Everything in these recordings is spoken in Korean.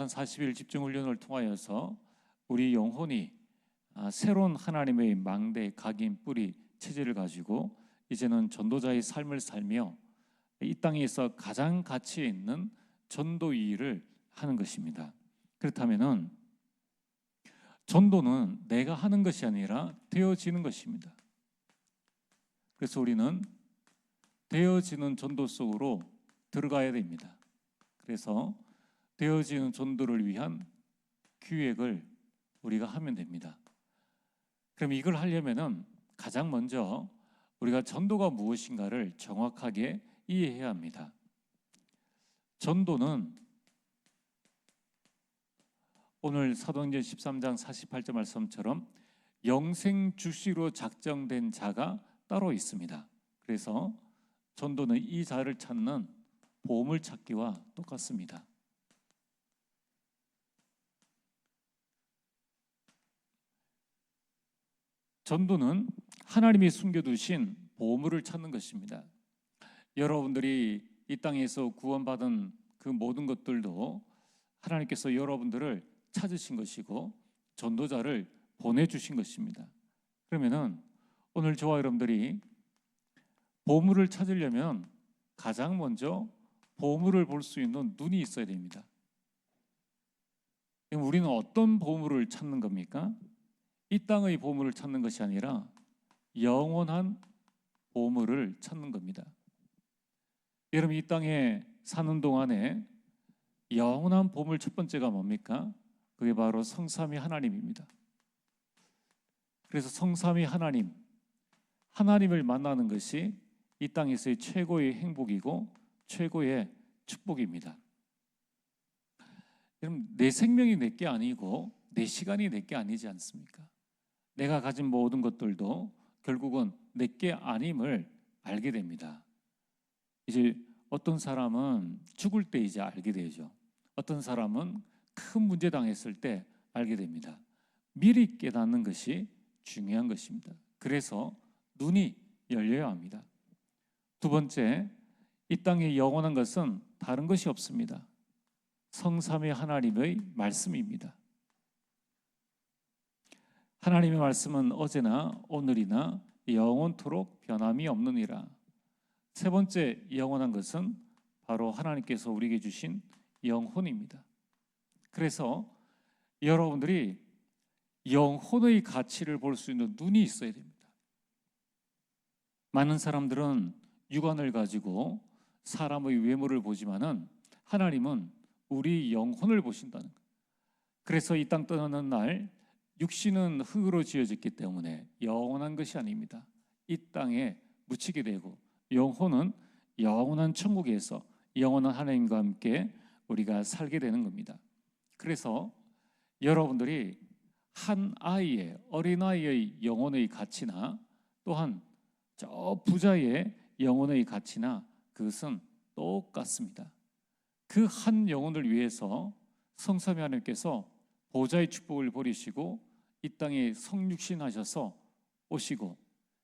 40일 집중훈련을 통하여서 우리 영혼이 새로운 하나님의 망대, 각인, 뿌리, 체질을 가지고 이제는 전도자의 삶을 살며 이 땅에서 가장 가치 있는 전도 일을 하는 것입니다. 그렇다면은 전도는 내가 하는 것이 아니라 되어지는 것입니다. 그래서 우리는 되어지는 전도 속으로 들어가야 됩니다. 그래서 되어지는 전도를 위한 기획을 우리가 하면 됩니다. 그럼 이걸 하려면은 가장 먼저 우리가 전도가 무엇인가를 정확하게 이해해야 합니다. 전도는 오늘 사도행전 13장 48절 말씀처럼 영생 주시로 작정된 자가 따로 있습니다. 그래서 전도는 이 자를 찾는 보물 찾기와 똑같습니다. 전도는 하나님이 숨겨두신 보물을 찾는 것입니다. 여러분들이 이 땅에서 구원받은 그 모든 것들도 하나님께서 여러분들을 찾으신 것이고 전도자를 보내주신 것입니다. 그러면은 오늘 저와 여러분들이 보물을 찾으려면 가장 먼저 보물을 볼 수 있는 눈이 있어야 됩니다. 그럼 우리는 어떤 보물을 찾는 겁니까? 이 땅의 보물을 찾는 것이 아니라 영원한 보물을 찾는 겁니다. 여러분, 이 땅에 사는 동안에 영원한 보물 첫 번째가 뭡니까? 그게 바로 성삼위 하나님입니다. 그래서 성삼위 하나님을 만나는 것이 이 땅에서의 최고의 행복이고 최고의 축복입니다. 여러분, 내 생명이 내게 아니고 내 시간이 내게 아니지 않습니까? 내가 가진 모든 것들도 결국은 내게 아님을 알게 됩니다. 이제 어떤 사람은 죽을 때 이제 알게 되죠. 어떤 사람은 큰 문제 당했을 때 알게 됩니다. 미리 깨닫는 것이 중요한 것입니다. 그래서 눈이 열려야 합니다. 두 번째, 이 땅에 영원한 것은 다른 것이 없습니다. 성삼위 하나님의 말씀입니다. 하나님의 말씀은 어제나 오늘이나 영원토록 변함이 없느니라. 세 번째 영원한 것은 바로 하나님께서 우리에게 주신 영혼입니다. 그래서 여러분들이 영혼의 가치를 볼 수 있는 눈이 있어야 됩니다. 많은 사람들은 육안을 가지고 사람의 외모를 보지만은 하나님은 우리 영혼을 보신다는 거예요. 그래서 이 땅 떠나는 날 육신은 흙으로 지어졌기 때문에 영원한 것이 아닙니다. 이 땅에 묻히게 되고 영혼은 영원한 천국에서 영원한 하나님과 함께 우리가 살게 되는 겁니다. 그래서 여러분들이 한 아이의 어린아이의 영혼의 가치나 또한 저 부자의 영혼의 가치나 그것은 똑같습니다. 그 한 영혼을 위해서 성삼위 하나님께서 보좌의 축복을 버리시고 이 땅에 성육신하셔서 오시고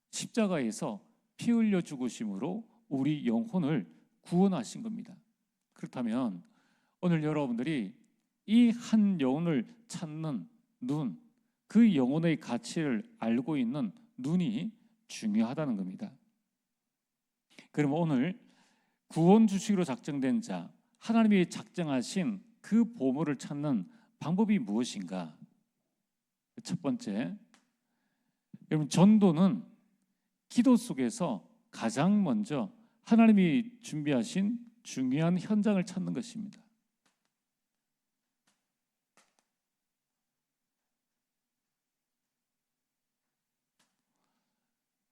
십자가에서 피 흘려 죽으심으로 우리 영혼을 구원하신 겁니다. 그렇다면 오늘 여러분들이 이 한 영혼을 찾는 눈, 그 영혼의 가치를 알고 있는 눈이 중요하다는 겁니다. 그럼 오늘 구원 주식으로 작정된 자, 하나님이 작정하신 그 보물을 찾는 방법이 무엇인가? 첫 번째, 여러분, 전도는 기도 속에서 가장 먼저 하나님이 준비하신 중요한 현장을 찾는 것입니다.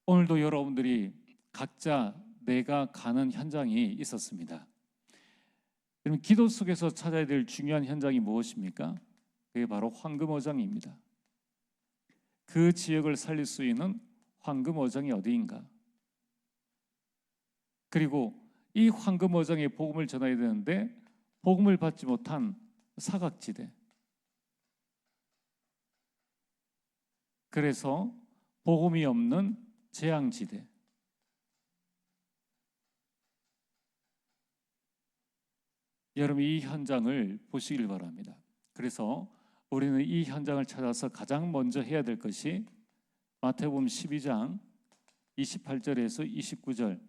오늘도 여러분들이 각자 내가 가는 현장이 있었습니다. 여러분, 기도 속에서 찾아야 될 중요한 현장이 무엇입니까? 그게 바로 황금어장입니다. 그 지역을 살릴 수 있는 황금어장이 어디인가? 그리고 이 황금어장에 복음을 전해야 되는데 복음을 받지 못한 사각지대, 그래서 복음이 없는 재앙지대, 여러분 이 현장을 보시길 바랍니다. 그래서 우리는 이 현장을 찾아서 가장 먼저 해야 될 것이 마태복음 12장 28절에서 29절,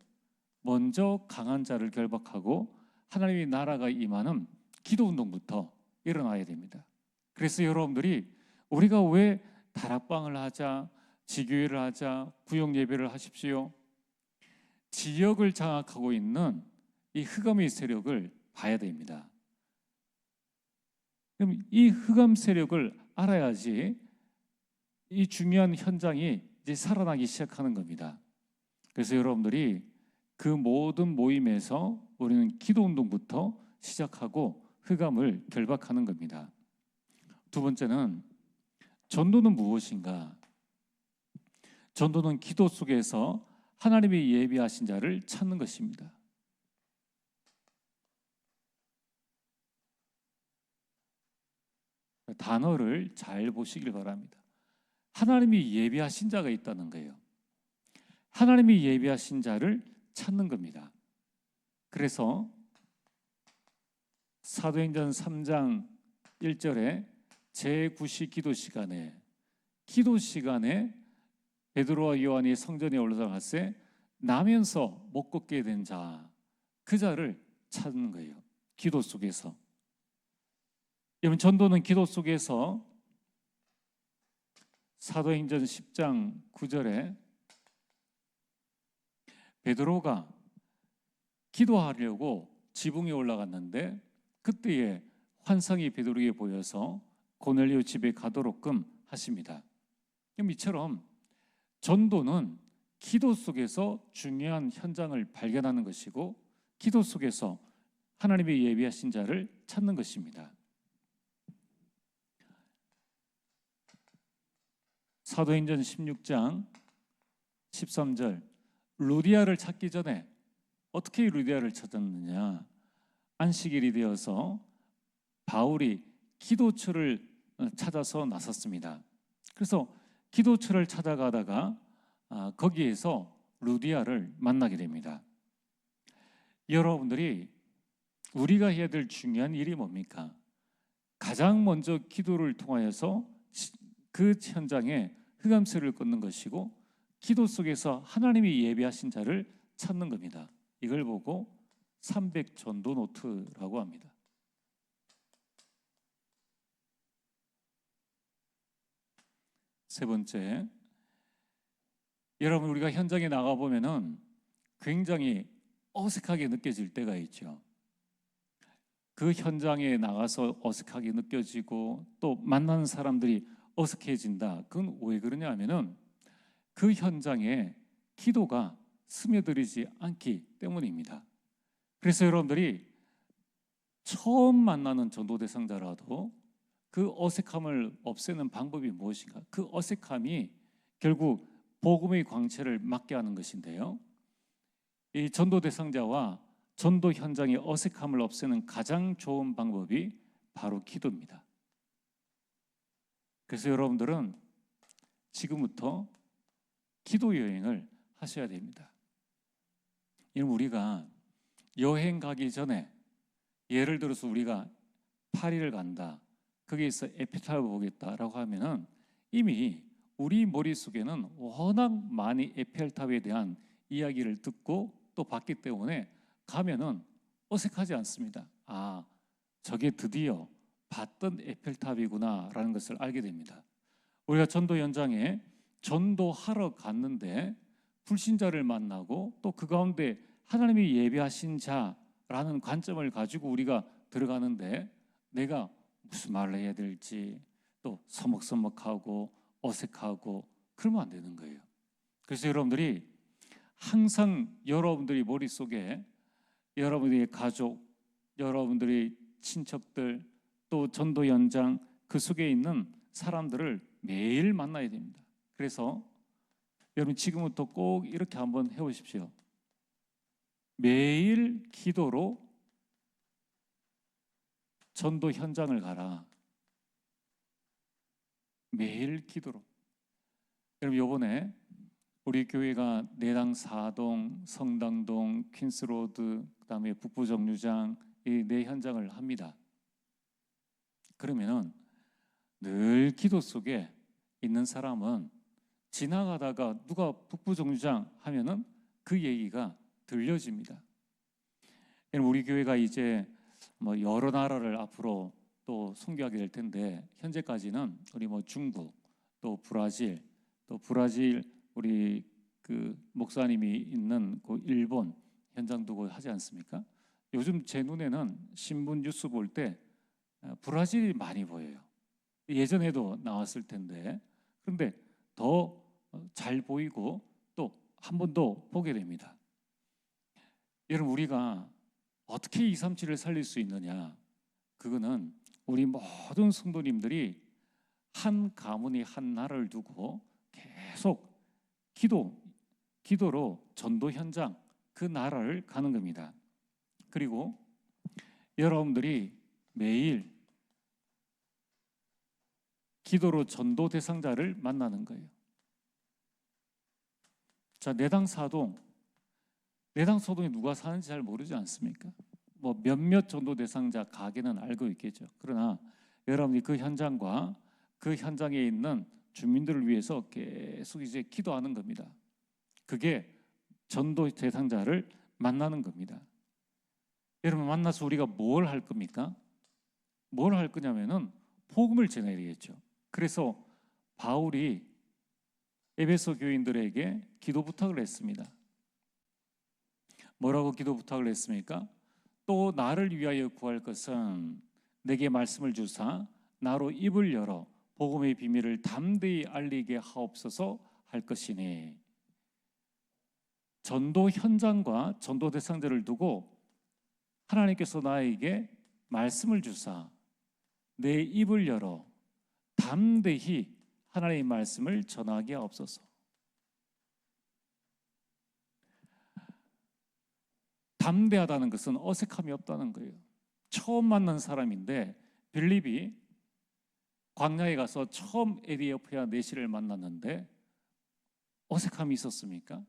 먼저 강한 자를 결박하고 하나님의 나라가 임하는 기도 운동부터 일어나야 됩니다. 그래서 여러분들이 우리가 왜 다락방을 하자, 지교회를 하자, 구역 예배를 하십시오, 지역을 장악하고 있는 이 흑암의 세력을 봐야 됩니다. 그럼 이 흑암 세력을 알아야지 이 중요한 현장이 이제 살아나기 시작하는 겁니다. 그래서 여러분들이 그 모든 모임에서 우리는 기도 운동부터 시작하고 흑암을 결박하는 겁니다. 두 번째는 전도는 무엇인가? 전도는 기도 속에서 하나님이 예비하신 자를 찾는 것입니다. 단어를 잘 보시길 바랍니다. 하나님이 예비하신 자가 있다는 거예요. 하나님이 예비하신 자를 찾는 겁니다. 그래서 사도행전 3장 1절에 제9시 기도 시간에 베드로와 요한이 성전에 올라가서 나면서 못 걷게 된 자, 그 자를 찾는 거예요. 기도 속에서. 여러분 전도는 기도 속에서 사도행전 10장 9절에 베드로가 기도하려고 지붕에 올라갔는데 그때에 환상이 베드로에게 보여서 고넬료 집에 가도록끔 하십니다. 이처럼 전도는 기도 속에서 중요한 현장을 발견하는 것이고 기도 속에서 하나님의 예비하신 자를 찾는 것입니다. 사도행전 16장 13절, 루디아를 찾기 전에 어떻게 루디아를 찾았느냐? 안식일이 되어서 바울이 기도처를 찾아서 나섰습니다. 그래서 기도처를 찾아가다가 거기에서 루디아를 만나게 됩니다. 여러분들이 우리가 해야 될 중요한 일이 뭡니까? 가장 먼저 기도를 통하여서 그 현장에 흑암세를 끊는 것이고 기도 속에서 하나님이 예비하신 자를 찾는 겁니다. 이걸 보고 300 전도 노트라고 합니다. 세 번째, 여러분 우리가 현장에 나가 보면은 굉장히 어색하게 느껴질 때가 있죠. 그 현장에 나가서 어색하게 느껴지고 또 만나는 사람들이 어색해진다. 그건 왜 그러냐 하면은 그 현장에 기도가 스며들지 않기 때문입니다. 그래서 여러분들이 처음 만나는 전도 대상자라도 그 어색함을 없애는 방법이 무엇인가? 그 어색함이 결국 복음의 광채를 맞게 하는 것인데요. 이 전도 대상자와 전도 현장의 어색함을 없애는 가장 좋은 방법이 바로 기도입니다. 그래서 여러분들은 지금부터 기도 여행을 하셔야 됩니다. 우리가 여행 가기 전에 예를 들어서 우리가 파리를 간다. 거기에서 에펠탑을 보겠다라고 하면은 이미 우리 머릿속에는 워낙 많이 에펠탑에 대한 이야기를 듣고 또 봤기 때문에 가면은 어색하지 않습니다. 아, 저게 드디어 봤던 에펠탑이구나라는 것을 알게 됩니다. 우리가 전도 현장에 전도하러 갔는데 불신자를 만나고 또 그 가운데 하나님이 예비하신 자라는 관점을 가지고 우리가 들어가는데 내가 무슨 말을 해야 될지 또 서먹서먹하고 어색하고 그러면 안 되는 거예요. 그래서 여러분들이 항상 여러분들이 머릿속에 여러분들의 가족, 여러분들의 친척들 또 전도 현장 그 속에 있는 사람들을 매일 만나야 됩니다. 그래서 여러분 지금부터 꼭 이렇게 한번 해보십시오. 매일 기도로 전도 현장을 가라. 매일 기도로. 여러분 이번에 우리 교회가 내당 4동, 성당동, 퀸스로드, 그다음에 북부정류장, 이 내 현장을 합니다. 그러면은 늘 기도 속에 있는 사람은 지나가다가 누가 북부정류장 하면은 그 얘기가 들려집니다. 우리 교회가 이제 뭐 여러 나라를 앞으로 또 선교하게 될 텐데, 현재까지는 우리 뭐 중국, 또 브라질 우리 그 목사님이 있는 그 일본 현장 두고 하지 않습니까? 요즘 제 눈에는 신문 뉴스 볼 때 브라질이 많이 보여요. 예전에도 나왔을 텐데, 그런데 더 잘 보이고 또 한 번 더 보게 됩니다. 여러분, 우리가 어떻게 237을 살릴 수 있느냐? 그거는 우리 모든 성도님들이 한 가문이 한 나라를 두고 계속 기도로 전도 현장, 그 나라를 가는 겁니다. 그리고 여러분들이 매일 기도로 전도 대상자를 만나는 거예요. 자, 내당 사동에 누가 사는지 잘 모르지 않습니까? 뭐 몇몇 전도 대상자 가게는 알고 있겠죠. 그러나 여러분이 그 현장과 그 현장에 있는 주민들을 위해서 계속 이제 기도하는 겁니다. 그게 전도 대상자를 만나는 겁니다. 여러분, 만나서 우리가 뭘 할 겁니까? 뭘 할 거냐면은 복음을 전해야 되겠죠. 그래서 바울이 에베소 교인들에게 기도 부탁을 했습니다. 뭐라고 기도 부탁을 했습니까? 또 나를 위하여 구할 것은 내게 말씀을 주사 나로 입을 열어 복음의 비밀을 담대히 알리게 하옵소서 할 것이니. 전도 현장과 전도 대상자를 두고 하나님께서 나에게 말씀을 주사 내 입을 열어 담대히 하나님의 말씀을 전하게 하옵소서. 담대하다는 것은 어색함이 없다는 거예요. 처음 만난 사람인데 빌립이 광야에 가서 처음 에디오피아 내시를 만났는데 어색함이 있었습니까?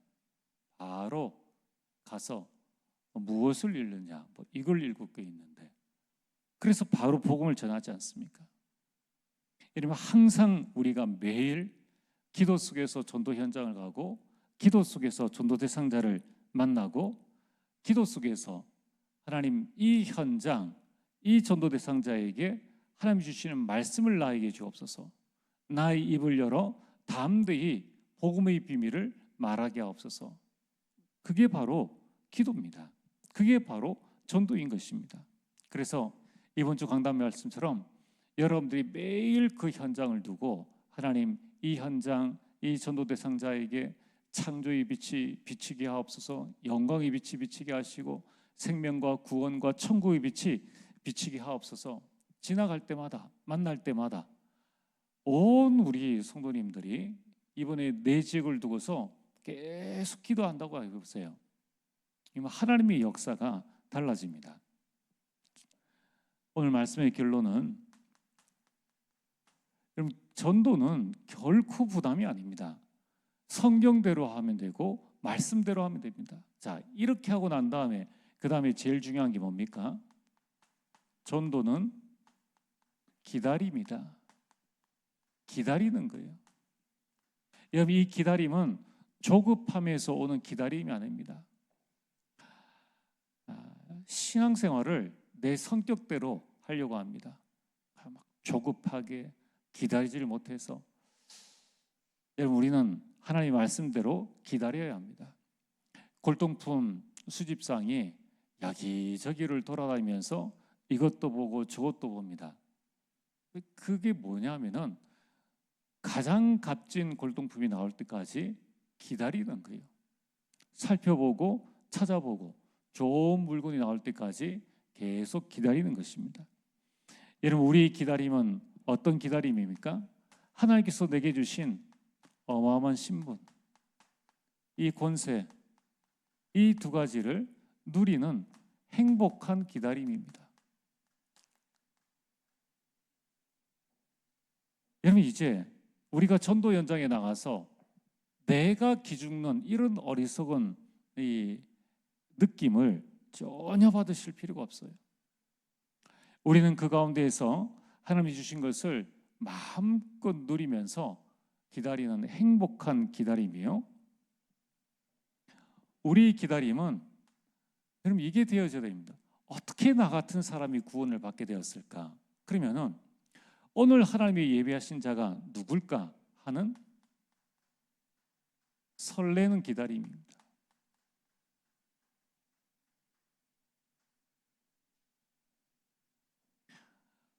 바로 가서 무엇을 읽느냐, 이걸 읽고 있는데, 그래서 바로 복음을 전하지 않습니까? 이러면 항상 우리가 매일 기도 속에서 전도 현장을 가고, 기도 속에서 전도 대상자를 만나고, 기도 속에서 하나님 이 현장, 이 전도 대상자에게 하나님 주시는 말씀을 나에게 주옵소서. 나의 입을 열어 담대히 복음의 비밀을 말하게 하옵소서. 그게 바로 기도입니다. 그게 바로 전도인 것입니다. 그래서 이번 주 강단 말씀처럼 여러분들이 매일 그 현장을 두고 하나님 이 현장, 이 전도 대상자에게 창조의 빛이 비치게 하옵소서, 영광의 빛이 비치게 하시고 생명과 구원과 천국의 빛이 비치게 하옵소서. 지나갈 때마다, 만날 때마다 온 우리 성도님들이 이번에 내 지역을 두고서 계속 기도한다고 해보세요. 하나님의 역사가 달라집니다. 오늘 말씀의 결론은, 여러분, 전도는 결코 부담이 아닙니다. 성경대로 하면 되고 말씀대로 하면 됩니다. 자, 이렇게 하고 난 다음에 그 다음에 제일 중요한 게 뭡니까? 전도는 기다림이다. 기다리는 거예요. 여러분, 이 기다림은 조급함에서 오는 기다림이 아닙니다. 신앙생활을 내 성격대로 하려고 합니다. 막 조급하게 기다리지를 못해서. 여러분, 우리는 하나님의 말씀대로 기다려야 합니다. 골동품 수집상이 여기저기를 돌아다니면서 이것도 보고 저것도 봅니다. 그게 뭐냐면은 가장 값진 골동품이 나올 때까지 기다리는 거예요. 살펴보고 찾아보고 좋은 물건이 나올 때까지 계속 기다리는 것입니다. 여러분, 우리 기다림은 어떤 기다림입니까? 하나님께서 내게 주신 어마어마한 신분, 이 권세, 이 두 가지를 누리는 행복한 기다림입니다. 여러분, 이제 우리가 전도 현장에 나가서 내가 기죽는 이런 어리석은 이 느낌을 전혀 받으실 필요가 없어요. 우리는 그 가운데에서 하나님이 주신 것을 마음껏 누리면서 기다리는 행복한 기다림이요. 우리 기다림은 여러분 이게 되어져야 됩니다. 어떻게 나 같은 사람이 구원을 받게 되었을까? 그러면은 오늘 하나님이 예비하신 자가 누굴까 하는 설레는 기다림입니다.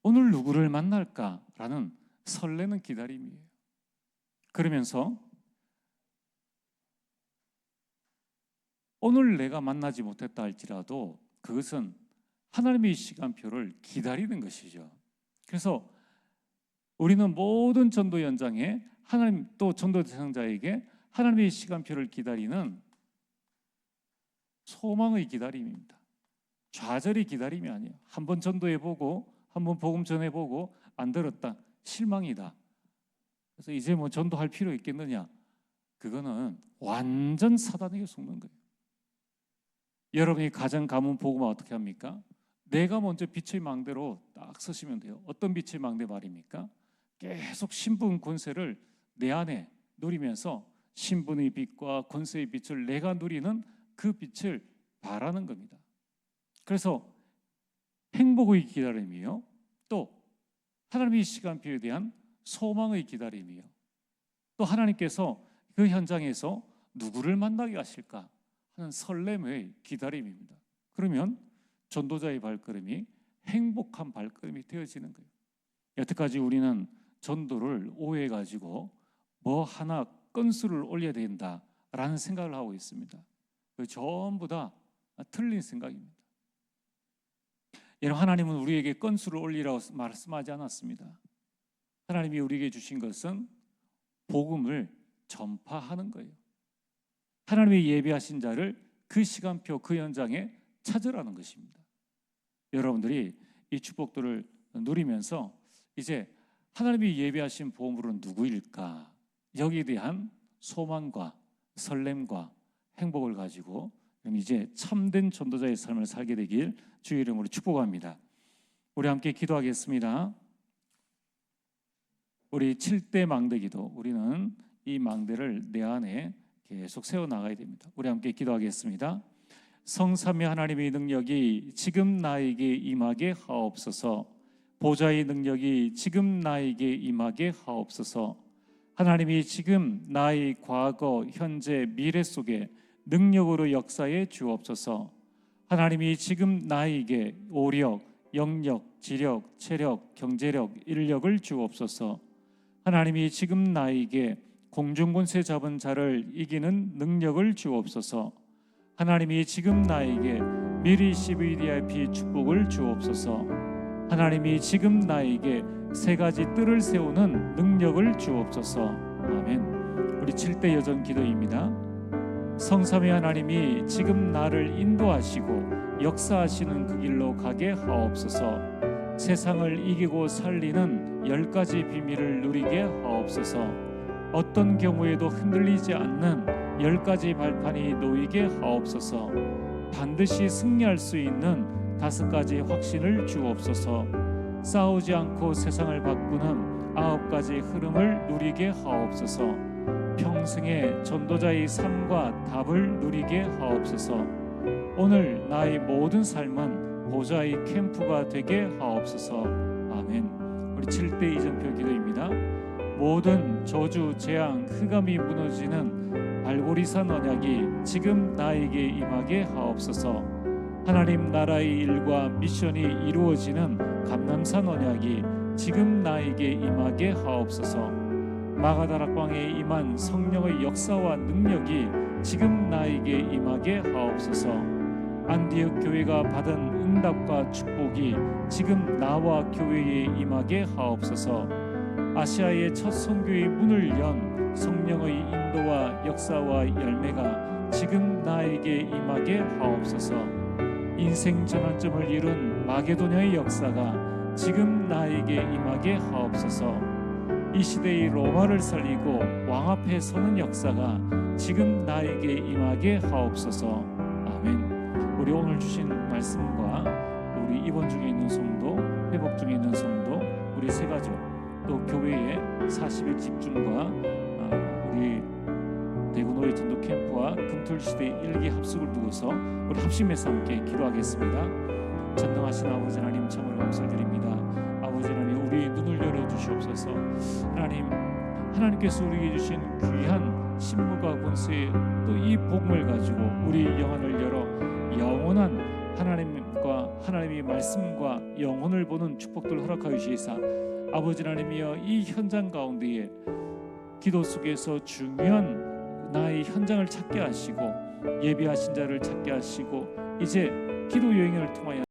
오늘 누구를 만날까라는 설레는 기다림이에요. 그러면서 오늘 내가 만나지 못했다 할지라도 그것은 하나님의 시간표를 기다리는 것이죠. 그래서 우리는 모든 전도 현장에 하나님 또 전도 대상자에게 하나님의 시간표를 기다리는 소망의 기다림입니다. 좌절의 기다림이 아니에요. 한번 전도해보고 한번 복음 전해보고 안 들었다, 실망이다. 그래서 이제 뭐 전도할 필요 있겠느냐? 그거는 완전 사단에게 속는 거예요. 여러분이 가정 가문 복음화 어떻게 합니까? 내가 먼저 빛의 망대로 딱 서시면 돼요. 어떤 빛의 망대 말입니까? 계속 신분 권세를 내 안에 누리면서 신분의 빛과 권세의 빛을 내가 누리는 그 빛을 바라는 겁니다. 그래서 행복의 기다림이요, 또 하나님의 시간표에 대한 소망의 기다림이요, 또 하나님께서 그 현장에서 누구를 만나게 하실까 하는 설렘의 기다림입니다. 그러면 전도자의 발걸음이 행복한 발걸음이 되어지는 거예요. 여태까지 우리는 전도를 오해해가지고 뭐 하나 건수를 올려야 된다라는 생각을 하고 있습니다. 그 전부 다 틀린 생각입니다. 여러분, 하나님은 우리에게 건수를 올리라고 말씀하지 않았습니다. 하나님이 우리에게 주신 것은 복음을 전파하는 거예요. 하나님이 예비하신 자를 그 시간표 그 현장에 찾으라는 것입니다. 여러분들이 이 축복들을 누리면서 이제 하나님이 예비하신 보물은 누구일까? 여기에 대한 소망과 설렘과 행복을 가지고 이제 참된 전도자의 삶을 살게 되길 주의 이름으로 축복합니다. 우리 함께 기도하겠습니다. 우리 7대 망대 기도, 우리는 이 망대를 내 안에 계속 세워나가야 됩니다. 우리 함께 기도하겠습니다. 성삼위 하나님의 능력이 지금 나에게 임하게 하옵소서. 보좌의 능력이 지금 나에게 임하게 하옵소서. 하나님이 지금 나의 과거, 현재, 미래 속에 능력으로 역사해 주옵소서. 하나님이 지금 나에게 오력, 영력, 지력, 체력, 경제력, 인력을 주옵소서. 하나님이 지금 나에게 공중권세 잡은 자를 이기는 능력을 주옵소서. 하나님이 지금 나에게 미리 CVDIP 축복을 주옵소서. 하나님이 지금 나에게 세 가지 뜰을 세우는 능력을 주옵소서. 아멘. 우리 7대 여전 기도입니다. 성삼위 하나님이 지금 나를 인도하시고 역사하시는 그 길로 가게 하옵소서. 세상을 이기고 살리는 10가지 비밀을 누리게 하옵소서. 어떤 경우에도 흔들리지 않는 10가지 발판이 놓이게 하옵소서. 반드시 승리할 수 있는 5가지 확신을 주옵소서. 싸우지 않고 세상을 바꾸는 9가지 흐름을 누리게 하옵소서. 평생의 전도자의 삶과 답을 누리게 하옵소서. 오늘 나의 모든 삶은 보좌의 캠프가 되게 하옵소서. 아멘. 우리 7대 이전표 기도입니다. 모든 저주, 재앙, 흑암이 무너지는 발고리산 언약이 지금 나에게 임하게 하옵소서. 하나님 나라의 일과 미션이 이루어지는 감람산 언약이 지금 나에게 임하게 하옵소서. 마가다락방에 임한 성령의 역사와 능력이 지금 나에게 임하게 하옵소서. 안디옥 교회가 받은 응답과 축복이 지금 나와 교회에 임하게 하옵소서. 아시아의 첫 선교의 문을 연 성령의 인도와 역사와 열매가 지금 나에게 임하게 하옵소서. 인생 전환점을 이룬 마게도냐의 역사가 지금 나에게 임하게 하옵소서. 이 시대의 로마를 살리고 왕 앞에 서는 역사가 지금 나에게 임하게 하옵소서. 아멘. 우리 오늘 주신 말씀과 우리 입원 중에 있는 성도, 회복 중에 있는 성도, 우리 새가족, 또 교회의 40일 집중과 우리 대구 노예 전도 캠프와 금툴시대 일기 합숙을 두고서 우리 합심해서 함께 기도하겠습니다. 전능하신 아버지 하나님, 참으로 감사드립니다. 아버지 하나님, 우리 눈을 열어 주시옵소서. 하나님께서 우리에게 주신 귀한 신부가 권세의 또 이 복음을 가지고 우리 영혼을 열어 영원한 하나님과 하나님의 말씀과 영혼을 보는 축복들을 허락하여 주시사, 아버지 하나님이여, 이 현장 가운데에 기도 속에서 중요한 나의 현장을 찾게 하시고 예비하신 자를 찾게 하시고, 이제 기도 여행을 통하여